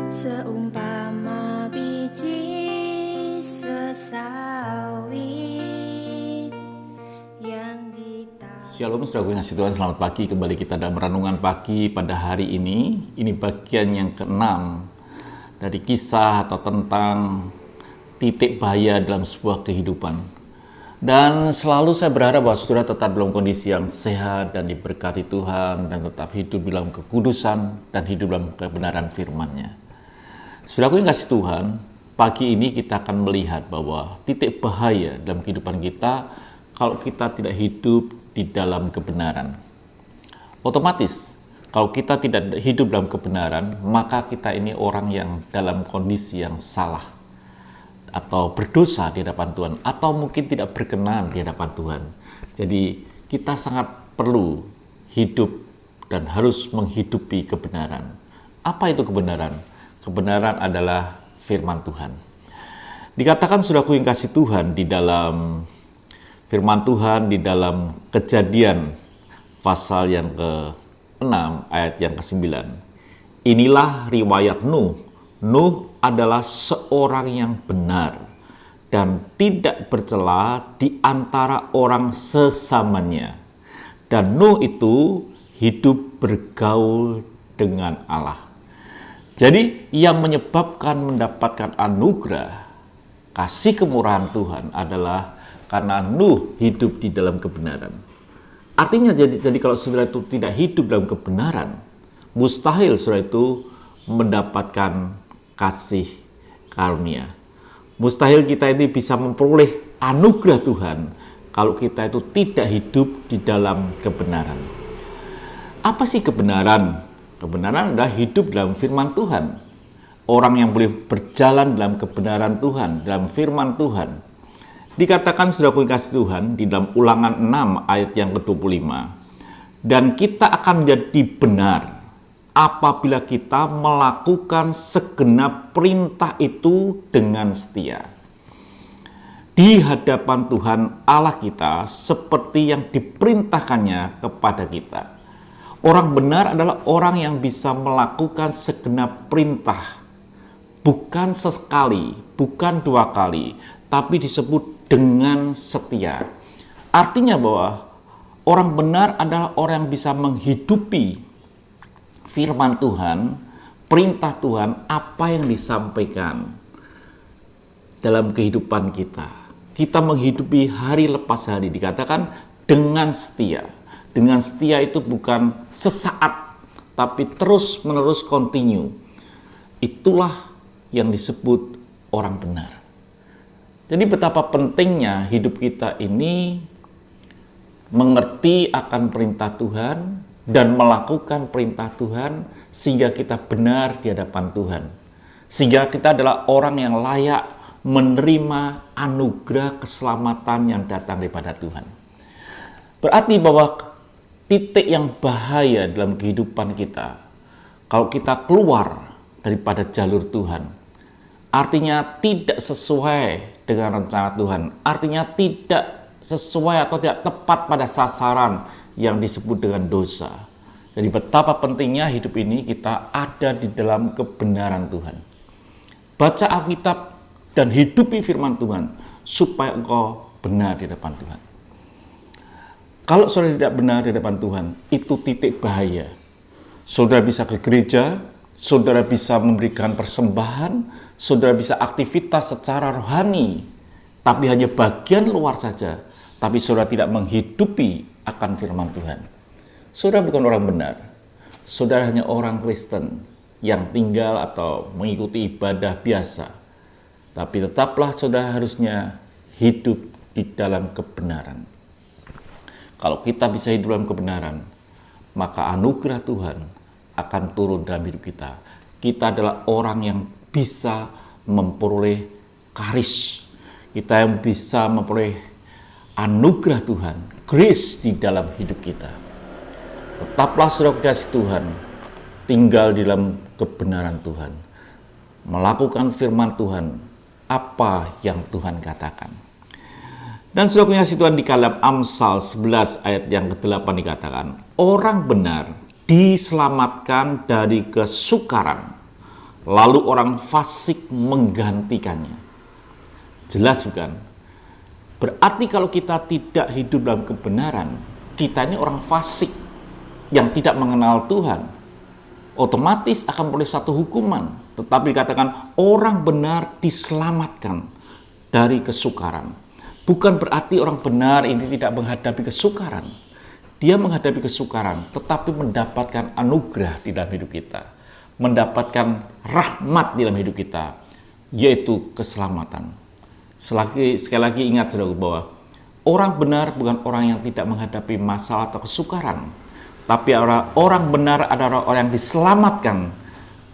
Seumpama biji sesawi yang ditabur. Shalom saudara kasih Tuhan, selamat pagi. Kembali kita dalam renungan pagi pada hari ini. Ini bagian yang ke-6 dari kisah atau tentang titik bahaya dalam sebuah kehidupan. Dan selalu saya berharap bahwa saudara tetap dalam kondisi yang sehat dan diberkati Tuhan, dan tetap hidup dalam kekudusan dan hidup dalam kebenaran firman-Nya. Saudaraku yang kasih Tuhan, pagi ini kita akan melihat bahwa titik bahaya dalam kehidupan kita kalau kita tidak hidup di dalam kebenaran. Otomatis, kalau kita tidak hidup dalam kebenaran, maka kita ini orang yang dalam kondisi yang salah, atau berdosa di hadapan Tuhan, atau mungkin tidak berkenan di hadapan Tuhan. Jadi kita sangat perlu hidup dan harus menghidupi kebenaran. Apa itu kebenaran? Kebenaran adalah firman Tuhan. Dikatakan saudaraku yang kasih Tuhan di dalam firman Tuhan di dalam Kejadian pasal yang ke-6 ayat yang ke-9. Inilah riwayat Nuh. Nuh adalah seorang yang benar dan tidak bercela di antara orang sesamanya. Dan Nuh itu hidup bergaul dengan Allah. Jadi yang menyebabkan mendapatkan anugerah kasih kemurahan Tuhan adalah karena Nuh hidup di dalam kebenaran. Artinya jadi kalau saudara itu tidak hidup dalam kebenaran, mustahil saudara itu mendapatkan kasih karunia. Mustahil kita ini bisa memperoleh anugerah Tuhan kalau kita itu tidak hidup di dalam kebenaran. Apa sih kebenaran? Kebenaran adalah hidup dalam firman Tuhan. Orang yang boleh berjalan dalam kebenaran Tuhan, dalam firman Tuhan. Dikatakan saudaraku yang kasih Tuhan di dalam Ulangan 6 ayat yang ke-25. Dan kita akan menjadi benar apabila kita melakukan segenap perintah itu dengan setia di hadapan Tuhan Allah kita seperti yang diperintahkannya kepada kita. Orang benar adalah orang yang bisa melakukan segenap perintah, bukan sesekali, bukan dua kali, tapi disebut dengan setia. Artinya bahwa orang benar adalah orang yang bisa menghidupi firman Tuhan, perintah Tuhan, apa yang disampaikan dalam kehidupan kita. Kita menghidupi hari lepas hari, dikatakan dengan setia. Dengan setia itu bukan sesaat, tapi terus-menerus continue. Itulah yang disebut orang benar. Jadi betapa pentingnya hidup kita ini mengerti akan perintah Tuhan dan melakukan perintah Tuhan sehingga kita benar di hadapan Tuhan. Sehingga kita adalah orang yang layak menerima anugerah keselamatan yang datang daripada Tuhan. Berarti bahwa titik yang bahaya dalam kehidupan kita, kalau kita keluar daripada jalur Tuhan, artinya tidak sesuai dengan rencana Tuhan, artinya tidak sesuai atau tidak tepat pada sasaran yang disebut dengan dosa. Jadi betapa pentingnya hidup ini kita ada di dalam kebenaran Tuhan. Baca Alkitab dan hidupi firman Tuhan supaya engkau benar di depan Tuhan. Kalau saudara tidak benar di depan Tuhan, itu titik bahaya. Saudara bisa ke gereja, saudara bisa memberikan persembahan, saudara bisa aktivitas secara rohani, tapi hanya bagian luar saja. Tapi saudara tidak menghidupi akan firman Tuhan. Saudara bukan orang benar. Saudara hanya orang Kristen yang tinggal atau mengikuti ibadah biasa. Tapi tetaplah saudara harusnya hidup di dalam kebenaran. Kalau kita bisa hidup dalam kebenaran, maka anugerah Tuhan akan turun dalam hidup kita. Kita adalah orang yang bisa memperoleh karis. Kita yang bisa memperoleh anugerah Tuhan, grace di dalam hidup kita. Tetaplah saudara kasih Tuhan, tinggal di dalam kebenaran Tuhan. Melakukan firman Tuhan, apa yang Tuhan katakan. Dan saudara kasih Tuhan di dalam Amsal 11 ayat yang ke-8 dikatakan, orang benar diselamatkan dari kesukaran, lalu orang fasik menggantikannya. Jelas bukan? Berarti kalau kita tidak hidup dalam kebenaran, kita ini orang fasik yang tidak mengenal Tuhan, otomatis akan boleh satu hukuman. Tetapi dikatakan orang benar diselamatkan dari kesukaran. Bukan berarti orang benar ini tidak menghadapi kesukaran. Dia menghadapi kesukaran, tetapi mendapatkan anugerah di dalam hidup kita. Mendapatkan rahmat di dalam hidup kita, yaitu keselamatan. Sekali lagi ingat saudara bahwa orang benar bukan orang yang tidak menghadapi masalah atau kesukaran, tapi orang benar adalah orang yang diselamatkan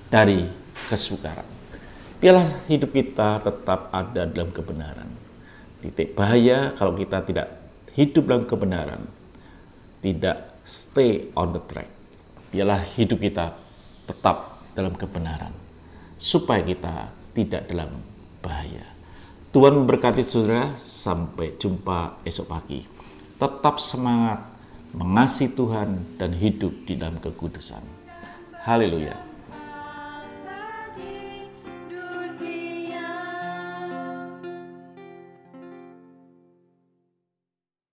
dari kesukaran. Biarlah hidup kita tetap ada dalam kebenaran. Titik bahaya kalau kita tidak hidup dalam kebenaran, tidak stay on the track. Biarlah hidup kita tetap dalam kebenaran, supaya kita tidak dalam bahaya. Tuhan memberkati saudara, sampai jumpa esok pagi. Tetap semangat, mengasihi Tuhan, dan hidup di dalam kekudusan. Haleluya.